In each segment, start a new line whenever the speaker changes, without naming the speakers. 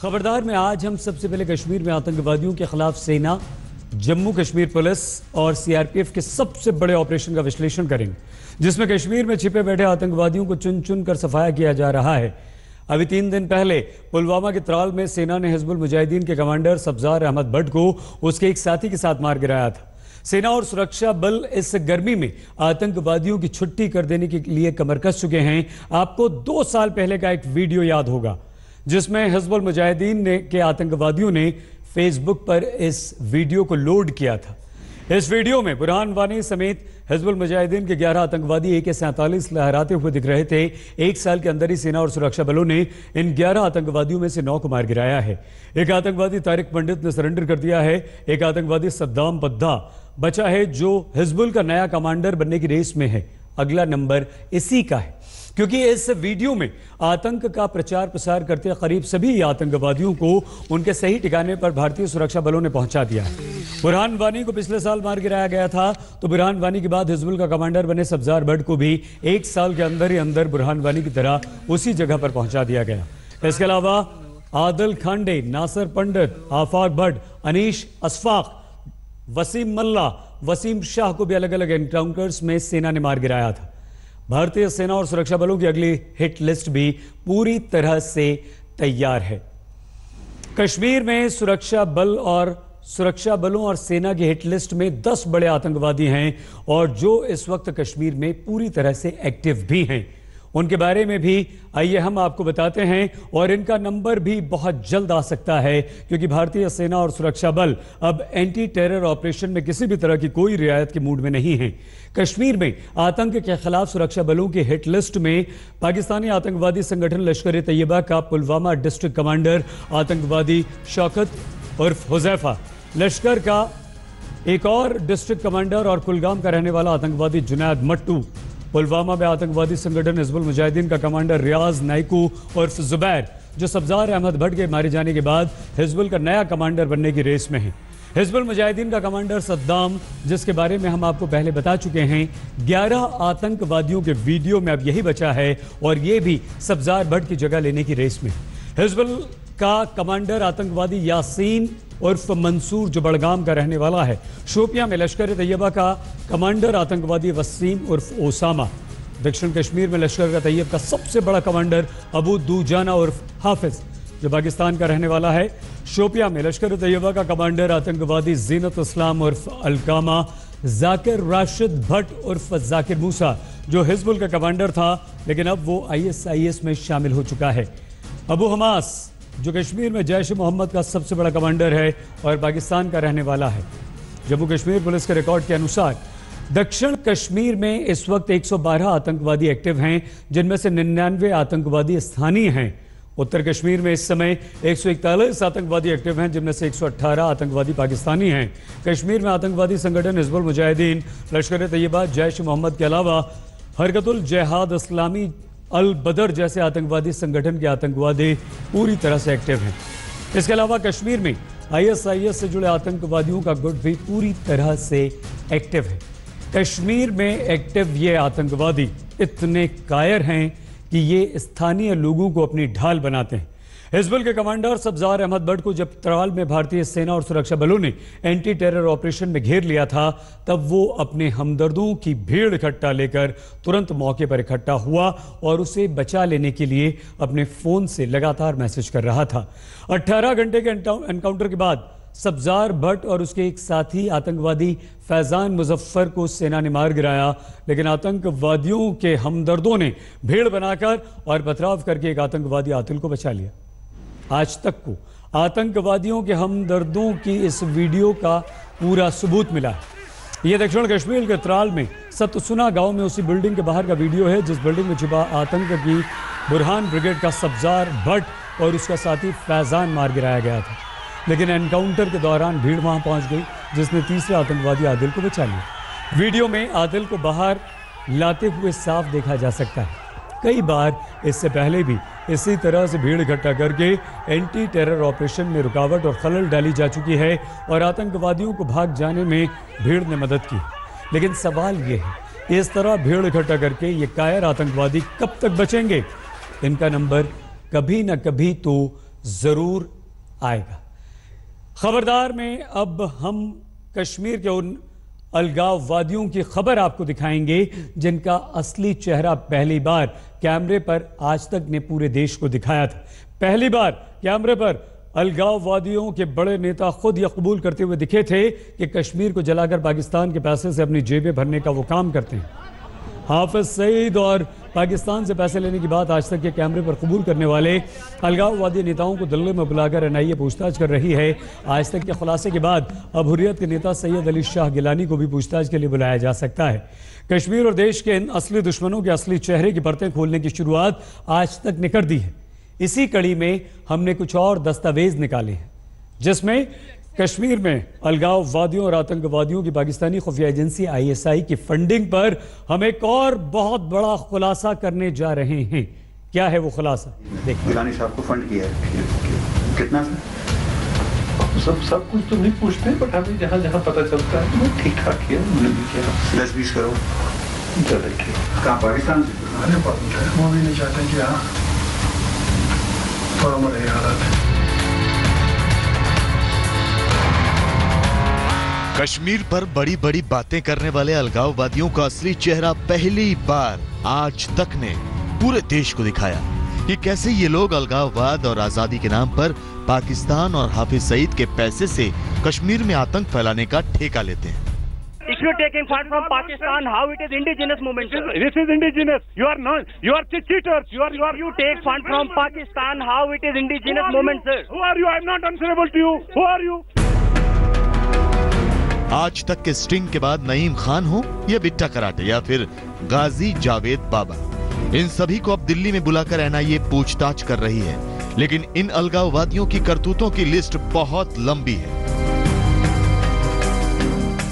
खबरदार में आज हम सबसे पहले कश्मीर में आतंकवादियों के खिलाफ सेना, जम्मू कश्मीर पुलिस और सीआरपीएफ के सबसे बड़े ऑपरेशन का विश्लेषण करेंगे, जिसमें कश्मीर में छिपे बैठे आतंकवादियों को चुन चुन कर सफाया किया जा रहा है। अभी 3 दिन पहले पुलवामा के त्राल में सेना ने हिजबुल मुजाहिदीन के कमांडर सब्जार अहमद भट्ट को उसके एक साथी के साथ मार गिराया था। सेना और सुरक्षा बल इस गर्मी में आतंकवादियों की छुट्टी कर देने के लिए कमर कस चुके हैं। आपको 2 साल पहले का एक वीडियो याद होगा जिसमें हिजबुल मुजाहिदीन के आतंकवादियों ने फेसबुक पर इस वीडियो को लोड किया था। इस वीडियो में बुरहान वानी समेत हिजबुल मुजाहिदीन के 11 आतंकवादी AK-47 लहराते हुए दिख रहे थे। 1 साल के अंदर ही सेना और सुरक्षा बलों ने इन 11 आतंकवादियों में से 9 को मार गिराया है। एक आतंकवादी तारिक पंडित ने सरेंडर कर दिया है। एक आतंकवादी सद्दाम बद्दा बचा है जो हिजबुल का नया कमांडर बनने की रेस में है। अगला नंबर इसी का है, क्योंकि इस वीडियो में आतंक का प्रचार प्रसार करते करीब सभी आतंकवादियों को उनके सही ठिकाने पर भारतीय सुरक्षा बलों ने पहुंचा दिया है। बुरहान वानी को पिछले साल मार गिराया गया था, तो बुरहान वानी के बाद हिजबुल का कमांडर बने सब्जार भट्ट को भी 1 साल के अंदर ही अंदर बुरहान वानी की तरह उसी जगह पर पहुंचा दिया गया। इसके अलावा आदिल खांडे, नासिर पंडित, आफाक भट्ट, अनीश असफाक, वसीम मल्ला, वसीम शाह को भी अलग अलग एनकाउंटर्स में सेना ने मार गिराया था। भारतीय सेना और सुरक्षा बलों की अगली हिट लिस्ट भी पूरी तरह से तैयार है। कश्मीर में सुरक्षा बलों और सेना की हिट लिस्ट में 10 बड़े आतंकवादी हैं और जो इस वक्त कश्मीर में पूरी तरह से एक्टिव भी हैं। उनके बारे में भी आइए हम आपको बताते हैं, और इनका नंबर भी बहुत जल्द आ सकता है, क्योंकि भारतीय सेना और सुरक्षा बल अब एंटी टेरर ऑपरेशन में किसी भी तरह की कोई रियायत के मूड में नहीं है। कश्मीर में आतंक के खिलाफ सुरक्षा बलों की हिट लिस्ट में पाकिस्तानी आतंकवादी संगठन लश्कर-ए-तैयबा का पुलवामा डिस्ट्रिक्ट कमांडर आतंकवादी शौकत उर्फ हुजैफा, लश्कर का एक और डिस्ट्रिक्ट कमांडर और कुलगाम का रहने वाला आतंकवादी जुनैद मट्टू, पुलवामा में आतंकवादी संगठन हिजबुल मुजाहिदीन का कमांडर रियाज नाइकू उर्फ जुबैर, जो सब्जार अहमद भट्ट के मारे जाने के बाद हिजबुल का नया कमांडर बनने की रेस में है। हिजबुल मुजाहिदीन का कमांडर सद्दाम, जिसके बारे में हम आपको पहले बता चुके हैं। 11 आतंकवादियों के वीडियो में अब यही बचा है और ये भी सब्जार भट्ट की जगह लेने की रेस में। हिजबुल का कमांडर आतंकवादी यासीन उर्फ मंसूर, जो बड़गाम का रहने वाला है। शोपियां में लश्कर-ए-तैयबा का कमांडर आतंकवादी वसीम उर्फ ओसामा। दक्षिण कश्मीर में लश्कर-ए-तैयबा का सबसे बड़ा कमांडर अबू दूजाना उर्फ हाफिज, जो पाकिस्तान का रहने वाला है। शोपियां में लश्कर-ए-तैयबा का कमांडर आतंकवादी जीनत इस्लाम उर्फ अलकामा। जाकिर राशिद भट्ट उर्फ जाकिर मूसा, जो हिजबुल का कमांडर था लेकिन अब वो ISIS में शामिल हो चुका है। अबू हमास, जो कश्मीर में जैश मोहम्मद का सबसे बड़ा कमांडर है और पाकिस्तान का रहने वाला है। जम्मू कश्मीर पुलिस के रिकॉर्ड के अनुसार दक्षिण कश्मीर में इस वक्त 112 आतंकवादी एक्टिव हैं, जिनमें से 99 आतंकवादी स्थानीय हैं। उत्तर कश्मीर में इस समय 141 आतंकवादी एक्टिव हैं, जिनमें से 118 आतंकवादी पाकिस्तानी हैं। कश्मीर में आतंकवादी संगठन हिजबुल मुजाहिदीन, लश्कर-ए-तैयबा, जैश मोहम्मद के अलावा हरकतुल जिहाद इस्लामी, अल बदर जैसे आतंकवादी संगठन के आतंकवादी पूरी तरह से एक्टिव हैं। इसके अलावा कश्मीर में ISIS से जुड़े आतंकवादियों का गुट भी पूरी तरह से एक्टिव है। कश्मीर में एक्टिव ये आतंकवादी इतने कायर हैं कि ये स्थानीय लोगों को अपनी ढाल बनाते हैं। हिजबुल के कमांडर सब्जार अहमद भट्ट को जब त्राल में भारतीय सेना और सुरक्षा बलों ने एंटी टेरर ऑपरेशन में घेर लिया था, तब वो अपने हमदर्दों की भीड़ इकट्ठा लेकर तुरंत मौके पर इकट्ठा हुआ और उसे बचा लेने के लिए अपने फोन से लगातार मैसेज कर रहा था। 18 घंटे के एनकाउंटर के बाद सब्जार भट्ट और उसके एक साथी आतंकवादी फैजान मुजफ्फर को सेना ने मार गिराया, लेकिन आतंकवादियों के हमदर्दों ने भीड़ बनाकर और पथराव करके एक आतंकवादी आदिल को बचा लिया। आज तक को आतंकवादियों के हमदर्दों की इस वीडियो का पूरा सबूत मिला है। यह दक्षिण कश्मीर के त्राल में सतसुना गांव में उसी बिल्डिंग के बाहर का वीडियो है, जिस बिल्डिंग में छिपा आतंक की बुरहान ब्रिगेड का सब्जार भट्ट और उसका साथी फैजान मार गिराया गया था। लेकिन एनकाउंटर के दौरान भीड़ वहां पहुंच गई, जिसने तीसरे आतंकवादी आदिल को बचा लिया। वीडियो में आदिल को बाहर लाते हुए साफ देखा जा सकता है। कई बार इससे पहले भी इसी तरह से भीड़ इकट्ठा करके एंटी टेरर ऑपरेशन में रुकावट और खलल डाली जा चुकी है और आतंकवादियों को भाग जाने में भीड़ ने मदद की। लेकिन सवाल ये है, इस तरह भीड़ इकट्ठा करके ये कायर आतंकवादी कब तक बचेंगे? इनका नंबर कभी न कभी तो जरूर आएगा। खबरदार में अब हम कश्मीर के उन अलगाववादियों की खबर आपको दिखाएंगे जिनका असली चेहरा पहली बार कैमरे पर आज तक ने पूरे देश को दिखाया था। पहली बार कैमरे पर अलगाववादियों के बड़े नेता खुद यह कबूल करते हुए दिखे थे कि कश्मीर को जलाकर पाकिस्तान के पैसे से अपनी जेबें भरने का वो काम करते हैं। हाफिज सईद और पाकिस्तान से पैसे लेने की बात आज तक के कैमरे पर कबूल करने वाले अलगाववादी नेताओं को दिल्ली में बुलाकर एनआईए पूछताछ कर रही है। आज तक के खुलासे के बाद अब हुर्रियत के नेता सैयद अली शाह गिलानी को भी पूछताछ के लिए बुलाया जा सकता है। कश्मीर और देश के इन असली दुश्मनों के असली चेहरे की परतें खोलने की शुरुआत आज तक ने कर दी है। इसी कड़ी में हमने कुछ और दस्तावेज निकाले हैं जिसमें कश्मीर में अलगाववादियों और आतंकवादियों की पाकिस्तानी खुफिया एजेंसी आईएसआई की फंडिंग पर हम एक और बहुत बड़ा खुलासा करने जा रहे हैं। क्या है वो खुलासा? देखिए,
गिलानी साहब को फंड किया है, कितना
सब कुछ तो नहीं पूछते, बट हमें जहाँ जहाँ पता चलता है वो ठीक ठाक किया, उन्होंने भी किया।
10-20 करोड़
कहाँ
पाकिस्तान से?
वो भी नहीं चाहते कि हाँ थोड़ा मरे हालत।
कश्मीर पर बड़ी बड़ी बातें करने वाले अलगाववादियों का असली चेहरा पहली बार आज तक ने पूरे देश को दिखाया कि कैसे ये लोग अलगाववाद और आजादी के नाम पर पाकिस्तान और हाफिज सईद के पैसे से कश्मीर में आतंक फैलाने का ठेका लेते हैं।
If you are taking fund from Pakistan, how it is indigenous movement?
This is indigenous. You are not. You are cheaters.
You take fund from Pakistan, how it is indigenous movement, sir?
Who are you? I am not answerable to you. Who are you?
आज तक के sting के बाद नईम खान हो या Bitta karate या फिर गाजी जावेद बाबा, इन सभी को अब दिल्ली में बुलाकर एनआईए पूछताछ कर रही है। लेकिन इन अलगाववादियों की करतूतों की लिस्ट बहुत लंबी है।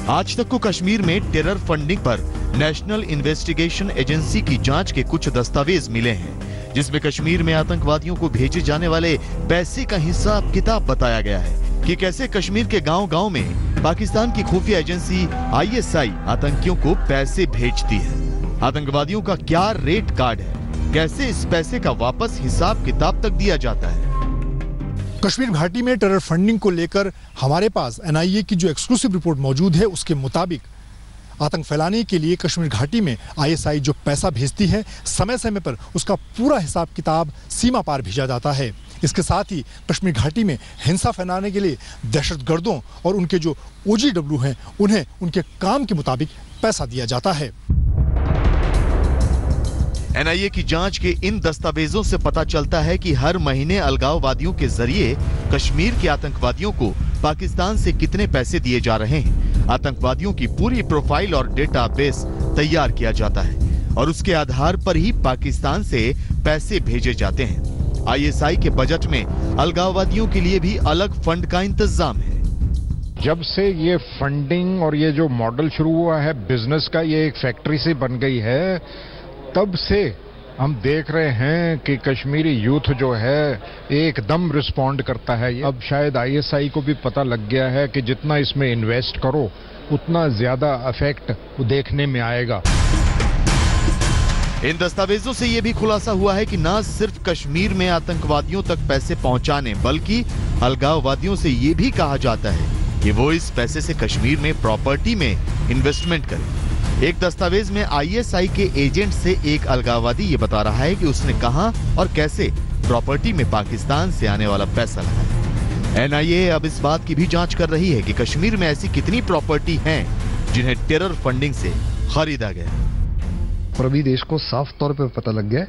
आज तक को कश्मीर में टेरर फंडिंग पर नेशनल इन्वेस्टिगेशन एजेंसी की जांच के कुछ दस्तावेज मिले हैं जिसमें कश्मीर में आतंकवादियों को भेजे जाने वाले पैसे का हिसाब किताब बताया गया है कि कैसे कश्मीर के गांव-गांव में पाकिस्तान की खुफिया एजेंसी आईएसआई आतंकियों को पैसे भेजती है। आतंकवादियों का क्या रेट कार्ड है, कैसे इस पैसे का वापस हिसाब किताब तक दिया जाता है।
कश्मीर घाटी में टेरर फंडिंग को लेकर हमारे पास एनआईए की जो एक्सक्लूसिव रिपोर्ट मौजूद है उसके मुताबिक आतंक फैलाने के लिए कश्मीर घाटी में आईएसआई जो पैसा भेजती है समय समय पर उसका पूरा हिसाब किताब सीमा पार भेजा जाता है। इसके साथ ही कश्मीर घाटी में हिंसा फैलाने के लिए दहशतगर्दों और उनके जो ओजीडब्ल्यू हैं उन्हें उनके काम के मुताबिक पैसा दिया जाता है।
एनआईए की जांच के इन दस्तावेजों से पता चलता है कि हर महीने अलगाववादियों के जरिए कश्मीर के आतंकवादियों को पाकिस्तान से कितने पैसे दिए जा रहे हैं। आतंकवादियों की पूरी प्रोफाइल और डेटाबेस तैयार किया जाता है और उसके आधार पर ही पाकिस्तान से पैसे भेजे जाते हैं। आईएसआई के बजट में अलगाववादियों के लिए भी अलग फंड का इंतजाम है।
जब से ये फंडिंग और ये जो मॉडल शुरू हुआ है बिजनेस का, ये एक फैक्ट्री से बन गई है, तब से हम देख रहे हैं कि कश्मीरी यूथ जो है एकदम रिस्पॉन्ड करता है। अब शायद आईएसआई को भी पता लग गया है कि जितना इसमें इन्वेस्ट करो उतना ज्यादा इफेक्ट देखने में आएगा।
इन दस्तावेजों से यह भी खुलासा हुआ है कि न सिर्फ कश्मीर में आतंकवादियों तक पैसे पहुंचाने बल्कि अलगाववादियों से यह भी कहा जाता है कि वो इस पैसे से कश्मीर में प्रॉपर्टी में इन्वेस्टमेंट करें। एक दस्तावेज में आईएसआई के एजेंट से एक अलगाववादी ये बता रहा है कि उसने कहां और कैसे प्रॉपर्टी में पाकिस्तान से आने वाला पैसा लगाया। एनआईए अब इस बात की भी जांच कर रही है कि कश्मीर में ऐसी कितनी प्रॉपर्टी हैं जिन्हें टेरर फंडिंग से खरीदा गया।
और अभी देश को साफ तौर पर पता लग गया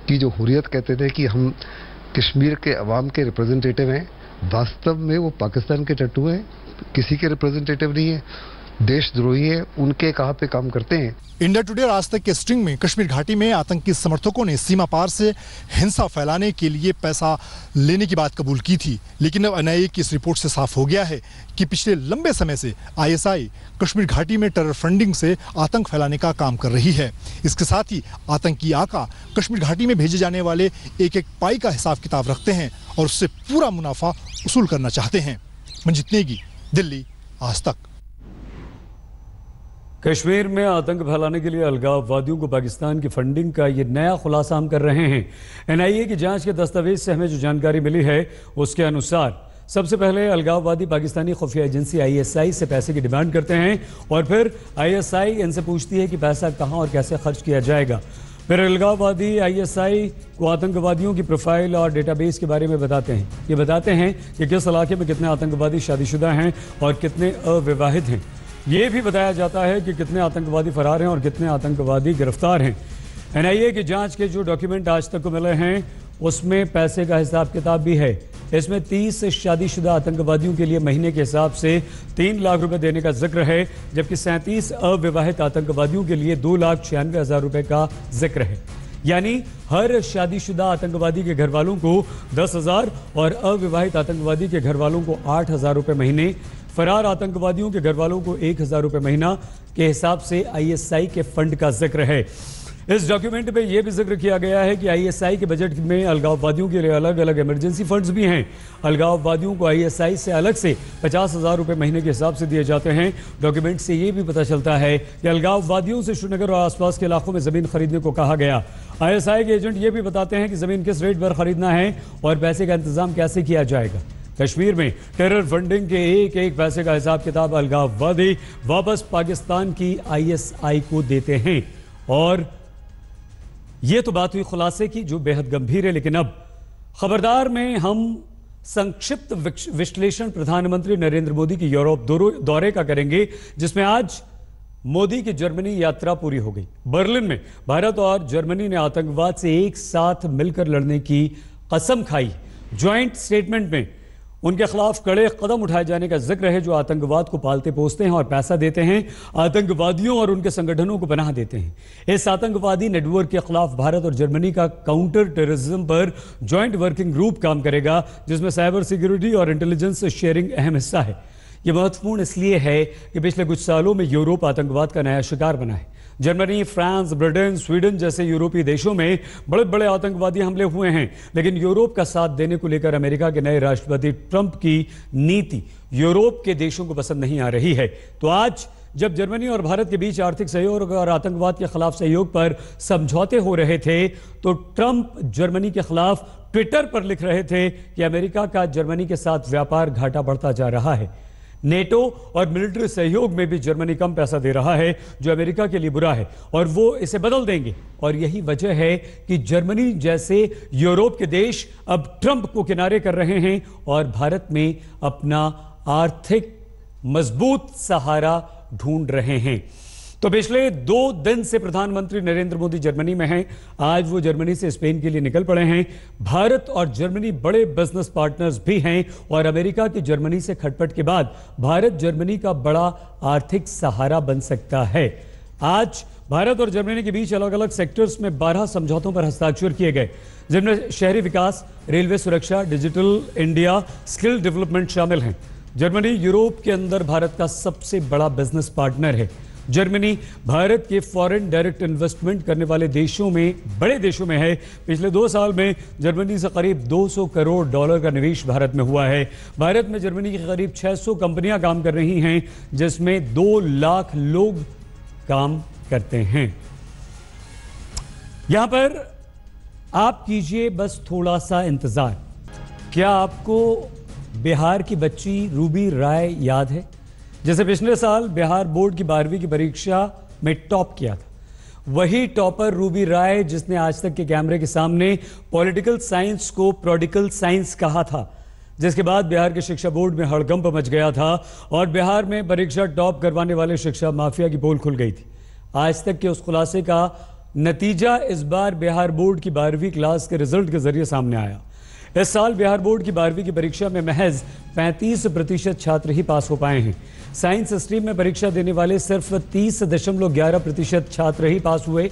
कि जो हुर्रियत कहते थे कि हम कश्मीर के अवाम के रिप्रेजेंटेटिव हैं, वास्तव में वो पाकिस्तान के टट्टू हैं, किसी के रिप्रेजेंटेटिव नहीं है, देशद्रोही है, उनके कहा पे काम करते हैं।
इंडिया टुडे और आज तक के स्ट्रिंग में कश्मीर घाटी में आतंकी समर्थकों ने सीमा पार से हिंसा फैलाने के लिए पैसा लेने की बात कबूल की थी, लेकिन अब एनआईए की इस रिपोर्ट से साफ हो गया है कि पिछले लंबे समय से आईएसआई कश्मीर घाटी में टेरर फंडिंग से आतंक फैलाने का काम कर रही है। इसके साथ ही आतंकी आका कश्मीर घाटी में भेजे जाने वाले एक एक पाई का हिसाब किताब रखते हैं और उससे पूरा मुनाफा वसूल करना चाहते हैं। मंजीत नेगी, दिल्ली, आज तक।
कश्मीर में आतंक फैलाने के लिए अलगाववादियों को पाकिस्तान की फंडिंग का ये नया खुलासा हम कर रहे हैं। एनआईए की जांच के दस्तावेज से हमें जो जानकारी मिली है उसके अनुसार सबसे पहले अलगाववादी पाकिस्तानी खुफिया एजेंसी आईएसआई से पैसे की डिमांड करते हैं और फिर आईएसआई इनसे पूछती है कि पैसा कहां और कैसे खर्च किया जाएगा। फिर अलगाववादी आईएसआई को आतंकवादियों की प्रोफाइल और डेटाबेस के बारे में बताते हैं। ये बताते हैं कि किस इलाके में कितने आतंकवादी शादीशुदा हैं और कितने अविवाहित हैं। ये भी बताया जाता है कि कितने आतंकवादी फरार हैं और कितने आतंकवादी गिरफ्तार हैं। एनआईए की जांच के जो डॉक्यूमेंट आज तक को मिले हैं उसमें पैसे का हिसाब किताब भी है। इसमें 30 शादीशुदा आतंकवादियों के लिए महीने के हिसाब से 3 लाख रुपए देने का जिक्र है, जबकि 37 अविवाहित आतंकवादियों के लिए 2,96,000 रुपए का जिक्र है। यानी हर शादीशुदा आतंकवादी के घर वालों को 10,000 और अविवाहित आतंकवादी के घर वालों को 8,000 रुपए महीने, फरार आतंकवादियों के घर वालों को 1,000 रुपए महीना के हिसाब से आईएसआई के फंड का जिक्र है। इस डॉक्यूमेंट में यह भी जिक्र किया गया है कि आईएसआई के बजट में अलगाववादियों के लिए अलग अलग इमरजेंसी फंड्स भी हैं। अलगाववादियों को आईएसआई से अलग से 50,000 रुपए महीने के हिसाब से दिए जाते हैं। डॉक्यूमेंट से यह भी पता चलता है कि अलगाववादियों से श्रीनगर और आसपास के इलाकों में जमीन खरीदने को कहा गया। आईएसआई के एजेंट ये भी बताते हैं कि जमीन किस रेट पर खरीदना है और पैसे का इंतजाम कैसे किया जाएगा। कश्मीर में टेरर फंडिंग के एक एक पैसे का हिसाब किताब अलगाववादी वापस पाकिस्तान की आईएसआई को देते हैं। और ये तो बात हुई खुलासे की जो बेहद गंभीर है, लेकिन अब खबरदार में हम संक्षिप्त विश्लेषण प्रधानमंत्री नरेंद्र मोदी की यूरोप दौरे का करेंगे, जिसमें आज मोदी की जर्मनी यात्रा पूरी हो गई। बर्लिन में भारत और जर्मनी ने आतंकवाद से एक साथ मिलकर लड़ने की कसम खाई। ज्वाइंट स्टेटमेंट में उनके खिलाफ कड़े कदम उठाए जाने का जिक्र है जो आतंकवाद को पालते पोसते हैं और पैसा देते हैं, आतंकवादियों और उनके संगठनों को पनाह देते हैं। इस आतंकवादी नेटवर्क के खिलाफ भारत और जर्मनी का काउंटर टेररिज्म पर ज्वाइंट वर्किंग ग्रुप काम करेगा, जिसमें साइबर सिक्योरिटी और इंटेलिजेंस शेयरिंग अहम हिस्सा है। यह महत्वपूर्ण इसलिए है कि पिछले कुछ सालों में यूरोप आतंकवाद का नया शिकार बना है। जर्मनी, फ्रांस, ब्रिटेन, स्वीडन जैसे यूरोपीय देशों में बड़े बड़े आतंकवादी हमले हुए हैं, लेकिन यूरोप का साथ देने को लेकर अमेरिका के नए राष्ट्रपति ट्रंप की नीति यूरोप के देशों को पसंद नहीं आ रही है। तो आज जब जर्मनी और भारत के बीच आर्थिक सहयोग और आतंकवाद के खिलाफ सहयोग पर समझौते हो रहे थे, तो ट्रंप जर्मनी के खिलाफ ट्विटर पर लिख रहे थे कि अमेरिका का जर्मनी के साथ व्यापार घाटा बढ़ता जा रहा है। नेटो और मिलिट्री सहयोग में भी जर्मनी कम पैसा दे रहा है, जो अमेरिका के लिए बुरा है और वो इसे बदल देंगे। और यही वजह है कि जर्मनी जैसे यूरोप के देश अब ट्रंप को किनारे कर रहे हैं और भारत में अपना आर्थिक मजबूत सहारा ढूंढ रहे हैं। तो पिछले 2 दिन से प्रधानमंत्री नरेंद्र मोदी जर्मनी में हैं। आज वो जर्मनी से स्पेन के लिए निकल पड़े हैं। भारत और जर्मनी बड़े बिजनेस पार्टनर्स भी हैं और अमेरिका की जर्मनी से खटपट के बाद भारत जर्मनी का बड़ा आर्थिक सहारा बन सकता है। आज भारत और जर्मनी के बीच अलग अलग सेक्टर्स में 12 समझौतों पर हस्ताक्षर किए गए, जिनमें शहरी विकास, रेलवे सुरक्षा, डिजिटल इंडिया, स्किल डेवलपमेंट शामिल हैं। जर्मनी यूरोप के अंदर भारत का सबसे बड़ा बिजनेस पार्टनर है। जर्मनी भारत के फॉरेन डायरेक्ट इन्वेस्टमेंट करने वाले देशों में बड़े देशों में है। पिछले 2 साल में जर्मनी से करीब $200 करोड़ का निवेश भारत में हुआ है। भारत में जर्मनी की करीब 600 कंपनियां काम कर रही हैं, जिसमें 2 लाख लोग काम करते हैं। यहां पर आप कीजिए बस थोड़ा सा इंतजार। क्या आपको बिहार की बच्ची रूबी राय याद है, जैसे पिछले साल बिहार बोर्ड की 12वीं की परीक्षा में टॉप किया था? वही टॉपर रूबी राय जिसने आज तक के कैमरे के सामने पॉलिटिकल साइंस को प्रोडिकल साइंस कहा था, जिसके बाद बिहार के शिक्षा बोर्ड में हड़कंप मच गया था और बिहार में परीक्षा टॉप करवाने वाले शिक्षा माफिया की पोल खुल गई थी। आज तक के उस खुलासे का नतीजा इस बार बिहार बोर्ड की 12वीं क्लास के रिजल्ट के जरिए सामने आया। इस साल बिहार बोर्ड की 12वीं की परीक्षा में महज 35% छात्र ही पास हो पाए हैं। साइंस स्ट्रीम में परीक्षा देने वाले सिर्फ 30.11% छात्र ही पास हुए।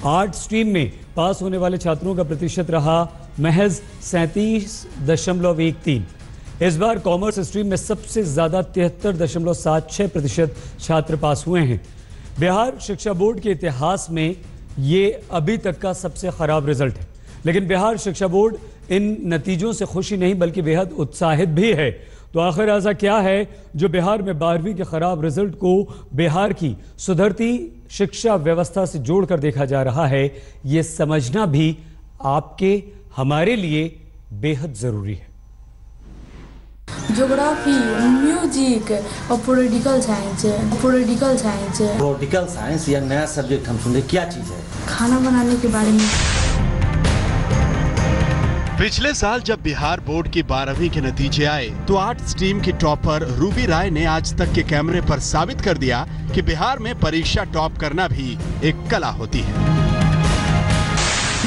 आर्ट स्ट्रीम में पास होने वाले छात्रों का प्रतिशत रहा महज 37.13। इस बार कॉमर्स स्ट्रीम में सबसे ज्यादा 73.76% छात्र पास हुए हैं। बिहार शिक्षा बोर्ड के इतिहास में ये अभी तक का सबसे खराब रिजल्ट है, लेकिन बिहार शिक्षा बोर्ड इन नतीजों से खुशी नहीं बल्कि बेहद उत्साहित भी है। तो आखिर ऐसा क्या है जो बिहार में 12वीं के खराब रिजल्ट को बिहार की सुधरती शिक्षा व्यवस्था से जोड़कर देखा जा रहा है, ये समझना भी आपके हमारे लिए बेहद जरूरी है।
ज्योग्राफी, म्यूजिक और पॉलिटिकल साइंस
या नया सब्जेक्ट हम सुने, क्या चीज है?
खाना बनाने के बारे में।
पिछले साल जब बिहार बोर्ड की 12वीं के नतीजे आए तो आर्ट स्ट्रीम की टॉपर रूबी राय ने आज तक के कैमरे पर साबित कर दिया कि बिहार में परीक्षा टॉप करना भी एक कला होती है।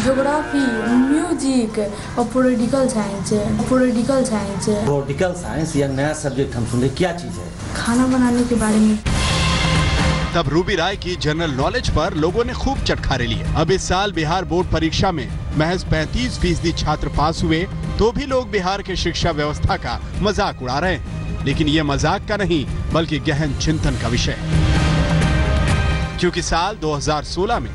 ज्योग्राफी, म्यूजिक और पॉलिटिकल
साइंस या नया सब्जेक्ट हम सुने, क्या चीज है?
खाना बनाने के बारे में।
तब रूबी राय की जनरल नॉलेज पर लोगों ने खूब चटखारे लिए। अब इस साल बिहार बोर्ड परीक्षा में महज 35% छात्र पास हुए तो भी लोग बिहार के शिक्षा व्यवस्था का मजाक उड़ा रहे हैं। लेकिन ये मजाक का नहीं बल्कि गहन चिंतन का विषय है, क्योंकि साल 2016 में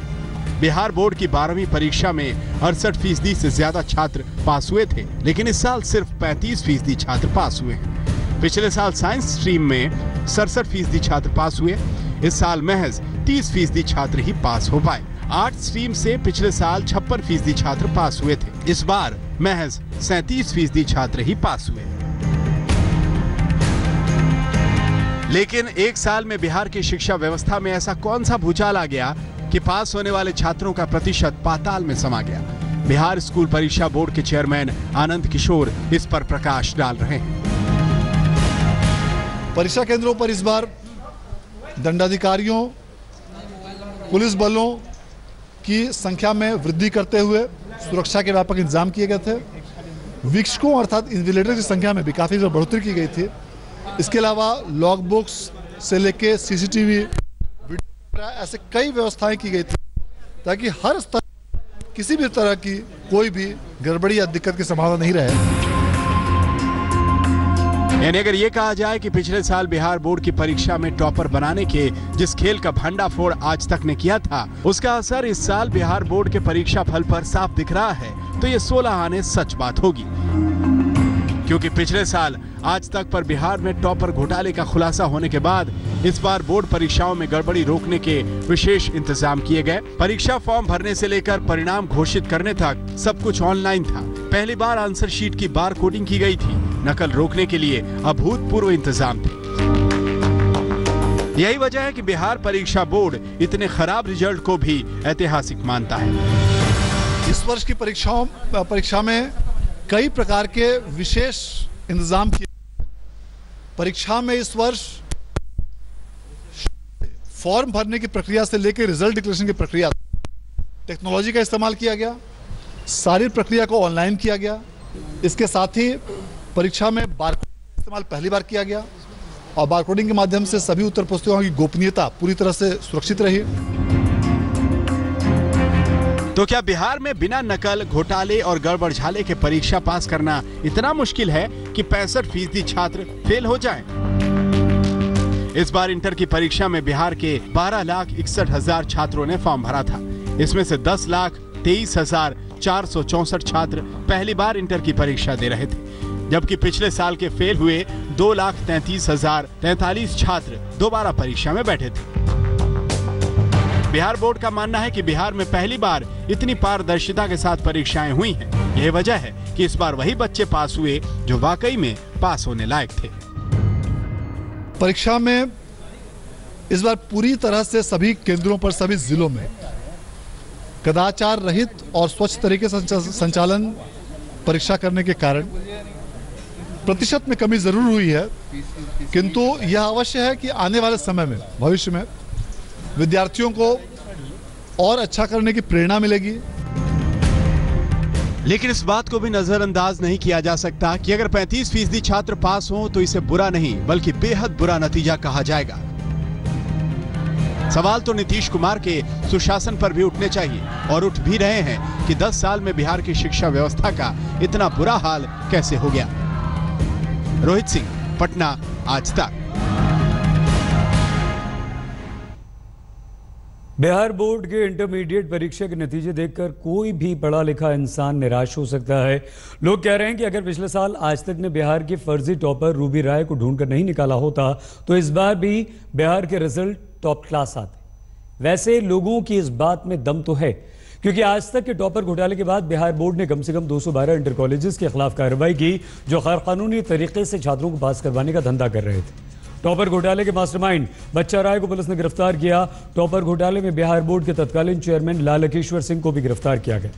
बिहार बोर्ड की 12वीं परीक्षा में 68% से ज्यादा छात्र पास हुए थे, लेकिन इस साल सिर्फ 35% छात्र पास हुए हैं। पिछले साल साइंस स्ट्रीम में 67% छात्र पास हुए, इस साल महज 30% छात्र ही पास हो पाए। आर्ट स्ट्रीम से पिछले साल 56% छात्र पास हुए थे, इस बार महज 37% छात्र ही पास हुए। लेकिन एक साल में बिहार की शिक्षा व्यवस्था में ऐसा कौन सा भूचाल आ गया कि पास होने वाले छात्रों का प्रतिशत पाताल में समा गया? बिहार स्कूल परीक्षा बोर्ड के चेयरमैन आनंद किशोर इस पर प्रकाश डाल रहे हैं।
परीक्षा केंद्रों पर इस बार दंडाधिकारियों, पुलिस बलों की संख्या में वृद्धि करते हुए सुरक्षा के व्यापक इंतजाम किए गए थे। वीक्षकों अर्थात इन्विजिलेटर की संख्या में भी काफ़ी बढ़ोतरी की गई थी। इसके अलावा लॉग बुक्स से लेके सीसीटीवी, ऐसे कई व्यवस्थाएं की गई थी ताकि हर स्तर किसी भी तरह की कोई भी गड़बड़ी या दिक्कत की संभावना नहीं रहे।
यानी अगर ये कहा जाए कि पिछले साल बिहार बोर्ड की परीक्षा में टॉपर बनाने के जिस खेल का भंडाफोड़ आज तक ने किया था, उसका असर इस साल बिहार बोर्ड के परीक्षा फल पर साफ दिख रहा है, तो ये 16 आने सच बात होगी। क्योंकि पिछले साल आज तक पर बिहार में टॉपर घोटाले का खुलासा होने के बाद इस बार बोर्ड परीक्षाओं में गड़बड़ी रोकने के विशेष इंतजाम किए गए। परीक्षा फॉर्म भरने से लेकर परिणाम घोषित करने तक सब कुछ ऑनलाइन था। पहली बार आंसर शीट की बार कोडिंग की गई थी। नकल रोकने के लिए अभूतपूर्व इंतजाम थे। यही वजह है कि बिहार परीक्षा बोर्ड इतने खराब रिजल्ट को भी ऐतिहासिक मानता है।
इस वर्ष की परीक्षा में कई प्रकार के विशेष इंतजाम किए। परीक्षा में इस वर्ष फॉर्म भरने की प्रक्रिया से लेकर रिजल्ट डिक्लेरेशन की प्रक्रिया, टेक्नोलॉजी का इस्तेमाल किया गया। सारी प्रक्रिया को ऑनलाइन किया गया। इसके साथ ही परीक्षा में बारकोड का इस्तेमाल पहली बार किया गया और बारकोडिंग के माध्यम से सभी उत्तर पुस्तिकाओं की गोपनीयता पूरी तरह से सुरक्षित रही।
तो क्या बिहार में बिना नकल, घोटाले और गड़बड़झाले के परीक्षा पास करना इतना मुश्किल है कि 65% छात्र फेल हो जाएं? इस बार इंटर की परीक्षा में बिहार के 12,61,000 छात्रों ने फॉर्म भरा था। इसमें से 10,23,464 छात्र पहली बार इंटर की परीक्षा दे रहे थे, जबकि पिछले साल के फेल हुए 2,33,043 छात्र दोबारा परीक्षा में बैठे थे। बिहार बोर्ड का मानना है कि बिहार में पहली बार इतनी पारदर्शिता के साथ परीक्षाएं हुई हैं। यह वजह है कि इस बार वही बच्चे पास हुए जो वाकई में पास होने लायक थे।
परीक्षा में इस बार पूरी तरह से सभी केंद्रों पर, सभी जिलों में कदाचार रहित और स्वच्छ तरीके से संचालन परीक्षा करने के कारण प्रतिशत में कमी जरूर हुई है, किंतु यह अवश्य है कि आने वाले समय में, भविष्य में विद्यार्थियों को और अच्छा करने की प्रेरणा मिलेगी।
लेकिन इस बात को भी नजरअंदाज नहीं किया जा सकता कि अगर 35% छात्र पास हों तो इसे बुरा नहीं बल्कि बेहद बुरा नतीजा कहा जाएगा। सवाल तो नीतीश कुमार के सुशासन पर भी उठने चाहिए और उठ भी रहे हैं कि 10 साल में बिहार की शिक्षा व्यवस्था का इतना बुरा हाल कैसे हो गया। रोहित सिंह, पटना, आज तक।
बिहार बोर्ड के इंटरमीडिएट परीक्षा के नतीजे देखकर कोई भी पढ़ा लिखा इंसान निराश हो सकता है। लोग कह रहे हैं कि अगर पिछले साल आज तक ने बिहार के फर्जी टॉपर रूबी राय को ढूंढकर नहीं निकाला होता तो इस बार भी बिहार के रिजल्ट टॉप क्लास आते। वैसे लोगों की इस बात में दम तो है, क्योंकि आज तक के टॉपर घोटाले के बाद बिहार बोर्ड ने कम से कम 212 इंटर कॉलेजेस के खिलाफ कार्रवाई की जो गैरकानूनी तरीके से छात्रों को पास करवाने का धंधा कर रहे थे। टॉपर घोटाले के मास्टरमाइंड बच्चा राय को पुलिस ने गिरफ्तार किया। टॉपर घोटाले में बिहार बोर्ड के तत्कालीन चेयरमैन लालकेश्वर सिंह को भी गिरफ्तार किया गया।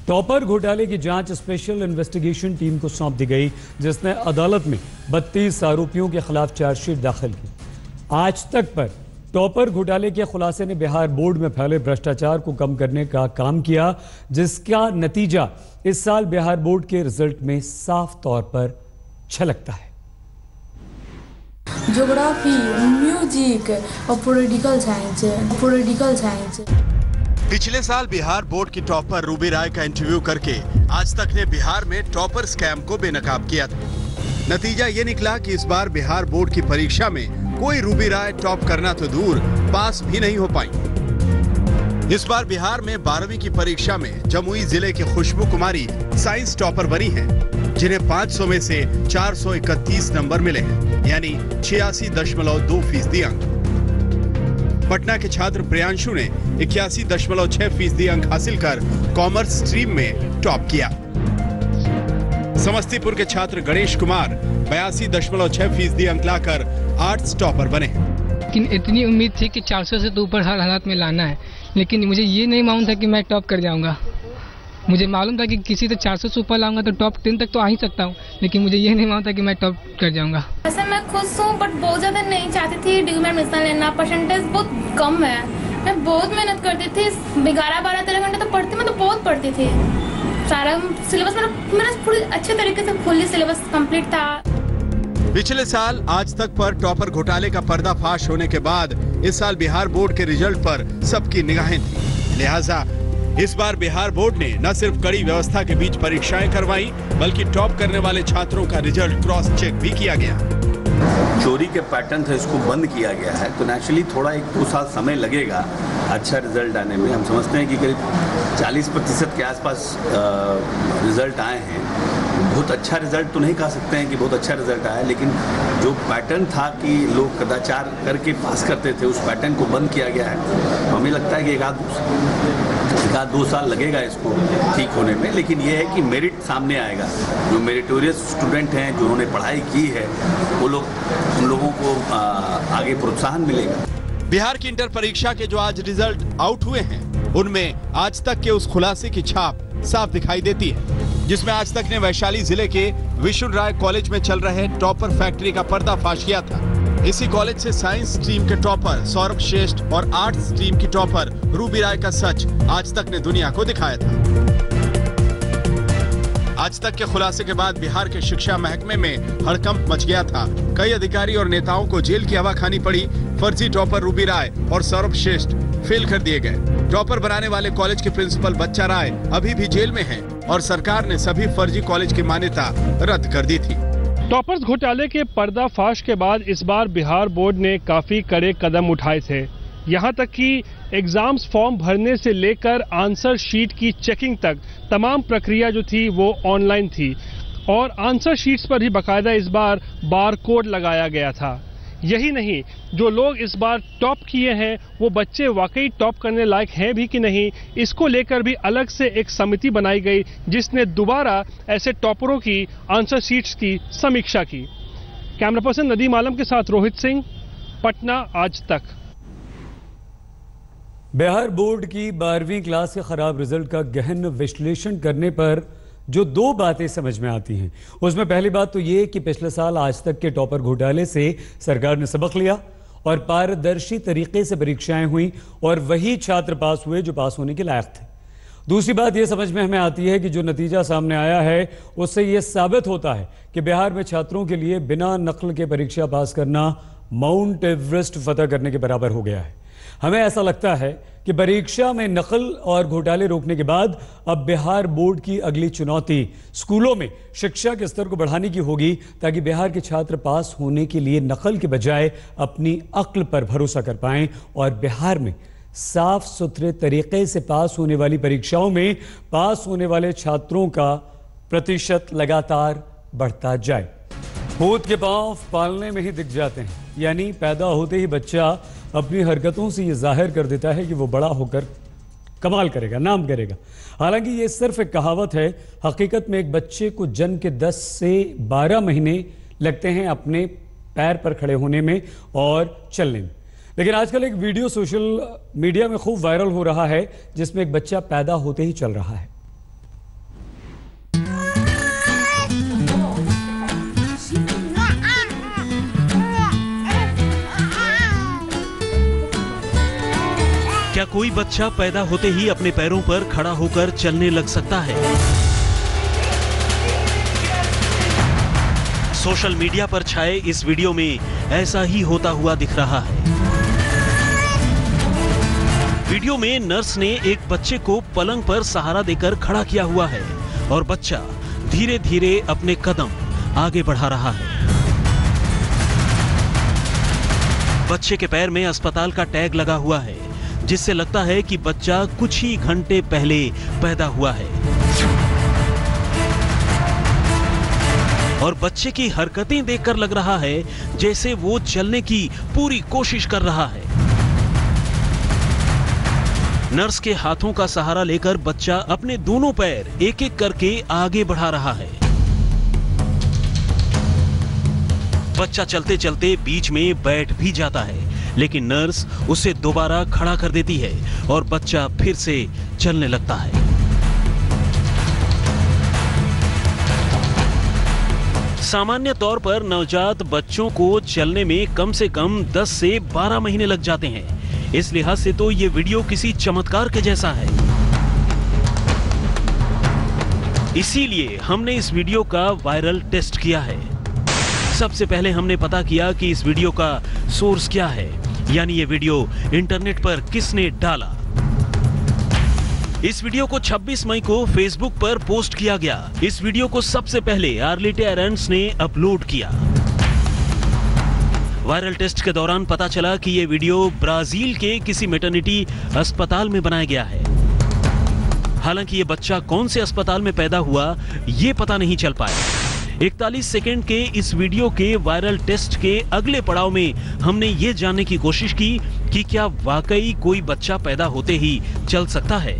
टॉपर घोटाले की जांच स्पेशल इन्वेस्टिगेशन टीम को सौंप दी गई, जिसने अदालत में 32 आरोपियों के खिलाफ चार्जशीट दाखिल की। आज तक पर टॉपर घोटाले के खुलासे ने बिहार बोर्ड में फैले भ्रष्टाचार को कम करने का काम किया, जिसका नतीजा इस साल बिहार बोर्ड के रिजल्ट में साफ तौर पर झलकता है।
ज्योग्राफी, म्यूजिक और पॉलिटिकल साइंस।
पिछले साल बिहार बोर्ड की टॉपर रूबी राय का इंटरव्यू करके आज तक ने बिहार में टॉपर स्कैम को बेनकाब किया था। नतीजा ये निकला कि इस बार बिहार बोर्ड की परीक्षा में कोई रूबी राय टॉप करना तो दूर, पास भी नहीं हो पाई। इस बार बिहार में 12वीं की परीक्षा में जमुई जिले की खुशबू कुमारी साइंस टॉपर बनी है, जिन्हें 500 में से 431 नंबर मिले हैं, यानी 86.2% अंक। पटना के छात्र प्रियांशु ने 81.6% अंक हासिल कर कॉमर्स स्ट्रीम में टॉप किया। समस्तीपुर के छात्र गणेश कुमार 82.6% अंक लाकर आर्ट्स टॉपर बने।
लेकिन इतनी उम्मीद थी कि 400 से तो ऊपर हर हालात में लाना है, लेकिन मुझे ये नहीं मालूम था कि मैं टॉप कर जाऊंगा। मुझे मालूम था कि किसी से 400 से ऊपर लाऊंगा तो टॉप 10 तक तो आ ही सकता हूँ, लेकिन मुझे ये नहीं मालूम था कि मैं टॉप कर जाऊंगा।
वैसे मैं खुश हूँ, बट बहुत ज़्यादा नहीं चाहती थी डिग्री में एडमिशन लेना। परसेंटेज बहुत कम है। मैं बहुत मेहनत करती थी, 11-12-13 घंटे तो पढ़ती, मैं तो बहुत पढ़ती थी। सारा सिलेबस मेरा पूरी अच्छे तरीके से फुल्ली सिलेबस कंप्लीट था।
पिछले साल आज तक पर टॉपर घोटाले का पर्दाफाश होने के बाद इस साल बिहार बोर्ड के रिजल्ट पर सबकी निगाहें थी। लिहाजा इस बार बिहार बोर्ड ने न सिर्फ कड़ी व्यवस्था के बीच परीक्षाएं करवाई, बल्कि टॉप करने वाले छात्रों का रिजल्ट क्रॉस चेक भी किया गया।
चोरी के पैटर्न था, इसको बंद किया गया है, तो नेचुरली थोड़ा 1-2 साल समय लगेगा अच्छा रिजल्ट आने में। हम समझते हैं कि करीब 40% के आसपास रिजल्ट आए हैं। बहुत अच्छा रिजल्ट तो नहीं कह सकते हैं कि बहुत अच्छा रिजल्ट आया, लेकिन जो पैटर्न था कि लोग कदाचार करके पास करते थे, उस पैटर्न को बंद किया गया है। हमें लगता है कि एक आध 2 साल लगेगा इसको ठीक होने में, लेकिन ये है कि मेरिट सामने आएगा। जो मेरिटोरियस स्टूडेंट हैं, जो उन्होंने पढ़ाई की है, वो लोग, उन लोगों को आगे प्रोत्साहन मिलेगा।
बिहार की इंटर परीक्षा के जो आज रिजल्ट आउट हुए हैं, उनमें आज तक के उस खुलासे की छाप साफ दिखाई देती है, जिसमें आज तक ने वैशाली जिले के विशुन राय कॉलेज में चल रहे टॉपर फैक्ट्री का पर्दाफाश किया था। इसी कॉलेज से साइंस स्ट्रीम के टॉपर सौरभ श्रेष्ठ और आर्ट्स स्ट्रीम की टॉपर रूबी राय का सच आज तक ने दुनिया को दिखाया था। आज तक के खुलासे के बाद बिहार के शिक्षा महकमे में हड़कंप मच गया था। कई अधिकारी और नेताओं को जेल की हवा खानी पड़ी। फर्जी टॉपर रूबी राय और सौरभ श्रेष्ठ फेल कर दिए गए। टॉपर बनाने वाले कॉलेज के प्रिंसिपल बच्चा राय अभी भी जेल में हैं और सरकार ने सभी फर्जी कॉलेज की मान्यता रद्द कर दी थी।
टॉपर्स घोटाले के पर्दाफाश के बाद इस बार बिहार बोर्ड ने काफी कड़े कदम उठाए थे। यहाँ तक कि एग्जाम्स फॉर्म भरने से लेकर आंसर शीट की चेकिंग तक तमाम प्रक्रिया जो थी वो ऑनलाइन थी और आंसर शीट्स पर ही बाकायदा इस बार बारकोड लगाया गया था। यही नहीं, जो लोग इस बार टॉप किए हैं वो बच्चे वाकई टॉप करने लायक हैं भी कि नहीं, इसको लेकर भी अलग से एक समिति बनाई गई जिसने दोबारा ऐसे टॉपरों की आंसर शीट्स की समीक्षा की। कैमरा पर्सन नदीम आलम के साथ रोहित सिंह, पटना आज तक।
बिहार बोर्ड की 12वीं क्लास के खराब रिजल्ट का गहन विश्लेषण करने पर जो 2 बातें समझ में आती हैं, उसमें पहली बात तो ये कि पिछले साल आज तक के टॉपर घोटाले से सरकार ने सबक लिया और पारदर्शी तरीके से परीक्षाएं हुई और वही छात्र पास हुए जो पास होने के लायक थे। दूसरी बात यह समझ में हमें आती है कि जो नतीजा सामने आया है उससे यह साबित होता है कि बिहार में छात्रों के लिए बिना नकल के परीक्षा पास करना माउंट एवरेस्ट फतह करने के बराबर हो गया है। हमें ऐसा लगता है कि परीक्षा में नकल और घोटाले रोकने के बाद अब बिहार बोर्ड की अगली चुनौती स्कूलों में शिक्षा के स्तर को बढ़ाने की होगी, ताकि बिहार के छात्र पास होने के लिए नकल के बजाय अपनी अक्ल पर भरोसा कर पाएं और बिहार में साफ सुथरे तरीके से पास होने वाली परीक्षाओं में पास होने वाले छात्रों का प्रतिशत लगातार बढ़ता जाए। भूत के पांव पालने में ही दिख जाते हैं, यानी पैदा होते ही बच्चा अपनी हरकतों से ये जाहिर कर देता है कि वो बड़ा होकर कमाल करेगा, नाम करेगा। हालांकि ये सिर्फ एक कहावत है। हकीकत में एक बच्चे को जन्म के 10 से 12 महीने लगते हैं अपने पैर पर खड़े होने में और चलने में। लेकिन आजकल एक वीडियो सोशल मीडिया में खूब वायरल हो रहा है जिसमें एक बच्चा पैदा होते ही चल रहा है।
क्या कोई बच्चा पैदा होते ही अपने पैरों पर खड़ा होकर चलने लग सकता है? सोशल मीडिया पर छाए इस वीडियो में ऐसा ही होता हुआ दिख रहा है। वीडियो में नर्स ने एक बच्चे को पलंग पर सहारा देकर खड़ा किया हुआ है और बच्चा धीरे धीरे अपने कदम आगे बढ़ा रहा है। बच्चे के पैर में अस्पताल का टैग लगा हुआ है, जिससे लगता है कि बच्चा कुछ ही घंटे पहले पैदा हुआ है। और बच्चे की हरकतें देखकर लग रहा है जैसे वो चलने की पूरी कोशिश कर रहा है। नर्स के हाथों का सहारा लेकर बच्चा अपने दोनों पैर एक एक करके आगे बढ़ा रहा है। बच्चा चलते चलते बीच में बैठ भी जाता है, लेकिन नर्स उसे दोबारा खड़ा कर देती है और बच्चा फिर से चलने लगता है। सामान्य तौर पर नवजात बच्चों को चलने में कम से कम 10 से 12 महीने लग जाते हैं। इस लिहाज से तो ये वीडियो किसी चमत्कार के जैसा है। इसीलिए हमने इस वीडियो का वायरल टेस्ट किया है। सबसे पहले हमने पता किया कि इस वीडियो का सोर्स क्या है, यानी ये वीडियो इंटरनेट पर किसने डाला। इस वीडियो को 26 मई को फेसबुक पर पोस्ट किया गया। इस वीडियो को सबसे पहले आर्लिटे एरेंस ने अपलोड किया। वायरल टेस्ट के दौरान पता चला कि ये वीडियो ब्राजील के किसी मैटरनिटी अस्पताल में बनाया गया है। हालांकि ये बच्चा कौन से अस्पताल में पैदा हुआ ये पता नहीं चल पाया। 41 सेकंड के इस वीडियो के वायरल टेस्ट के अगले पड़ाव में हमने ये जानने की कोशिश की कि क्या वाकई कोई बच्चा पैदा होते ही चल सकता है।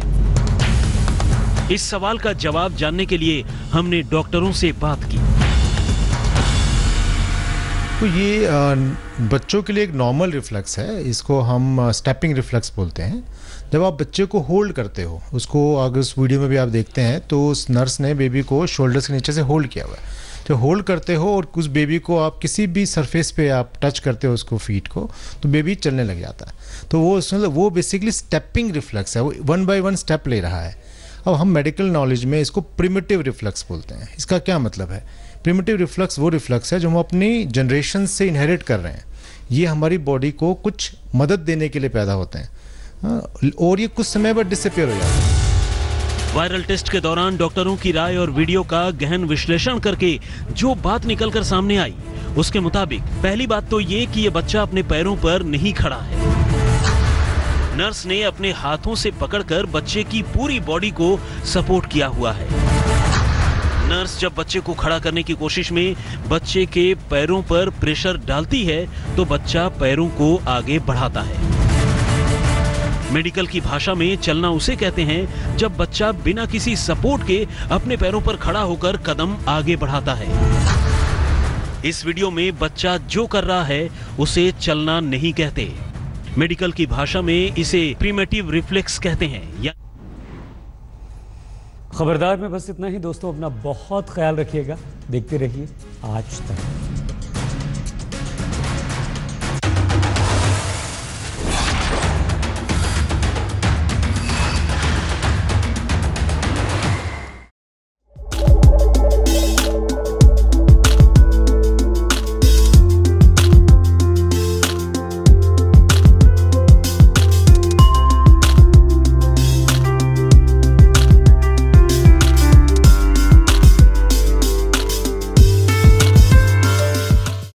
इस सवाल का जवाब जानने के लिए हमने डॉक्टरों से बात की।
तो ये बच्चों के लिए एक नॉर्मल रिफ्लेक्स है, इसको हम स्टेपिंग रिफ्लेक्स बोलते हैं। जब आप बच्चे को होल्ड करते हो, उसको अगर उस वीडियो में भी आप देखते हैं तो उस नर्स ने बेबी को शोल्डर्स के नीचे से होल्ड किया हुआ है। जब होल्ड करते हो और उस बेबी को आप किसी भी सरफेस पे आप टच करते हो उसको फीट को, तो बेबी चलने लग जाता है। तो वो बेसिकली स्टेपिंग रिफ्लेक्स है, वो 1 बाय 1 स्टेप ले रहा है। अब हम मेडिकल नॉलेज में इसको प्रिमिटिव रिफ्लेक्स बोलते हैं। इसका क्या मतलब है? प्रिमिटिव रिफ्लेक्स वो रिफ्लेक्स है जो हम अपनी जनरेशन से इनहेरिट कर रहे हैं। ये हमारी बॉडी को कुछ मदद देने के लिए पैदा होते हैं और ये कुछ समय बाद डिसअपीयर हो जाते हैं।
वायरल टेस्ट के दौरान डॉक्टरों की राय और वीडियो का गहन विश्लेषण करके जो बात निकलकर सामने आई, उसके मुताबिक पहली बात तो ये कि ये बच्चा अपने पैरों पर नहीं खड़ा है। नर्स ने अपने हाथों से पकड़कर बच्चे की पूरी बॉडी को सपोर्ट किया हुआ है। नर्स जब बच्चे को खड़ा करने की कोशिश में बच्चे के पैरों पर प्रेशर डालती है तो बच्चा पैरों को आगे बढ़ाता है। मेडिकल की भाषा में चलना उसे कहते हैं जब बच्चा बिना किसी सपोर्ट के अपने पैरों पर खड़ा होकर कदम आगे बढ़ाता है। इस वीडियो में बच्चा जो कर रहा है उसे चलना नहीं कहते। मेडिकल की भाषा में इसे प्रिमिटिव रिफ्लेक्स कहते हैं।
खबरदार में बस इतना ही दोस्तों, अपना बहुत ख्याल रखिएगा। देखते रहिए आज तक।